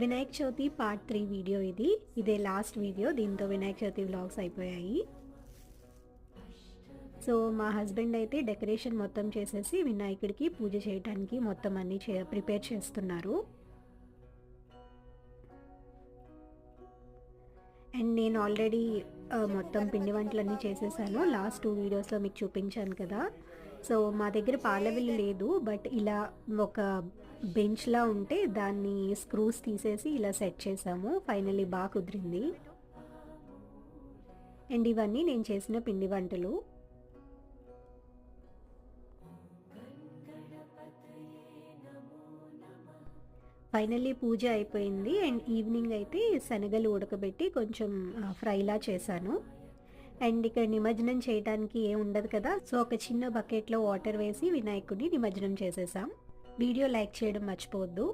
Vinayaka Chavithi part 3 video ఇదే last video. దీంతో Vinayaka Chavithi vlogs అయిపోయాయి. సో మా హస్బెండ్ అయితే డెకరేషన్ మొత్తం చేసేసి వినాయకుడికి పూజ చేయడానికి మొత్తం అన్నీ ప్రిపేర్ చేస్తున్నారు. అండ్ నేను ఆల్రెడీ మొత్తం పిండి వంటలన్నీ చేసేసాను. లాస్ట్ 2 వీడియోస్లో మీకు చూపించాను కదా. సో మా దగ్గర పాలవిల్లు లేదు, బట్ ఇలా ఒక బెంచ్లా ఉంటే దాన్ని స్క్రూస్ తీసేసి ఇలా సెట్ చేసాము. ఫైనల్లీ బాగా కుదిరింది. అండ్ ఇవన్నీ నేను చేసిన పిండి వంటలు. ఫైనల్లీ పూజ అయిపోయింది. అండ్ ఈవినింగ్ అయితే శనగలు ఉడకబెట్టి కొంచెం ఫ్రైలా చేశాను. అండ్ ఇక్కడ నిమజ్జనం చేయడానికి ఏం ఉండదు కదా, సో ఒక చిన్న బకెట్లో వాటర్ వేసి వినాయకుడిని నిమజ్జనం చేసేసాం. వీడియో లైక్ చేయడం మర్చిపోవద్దు.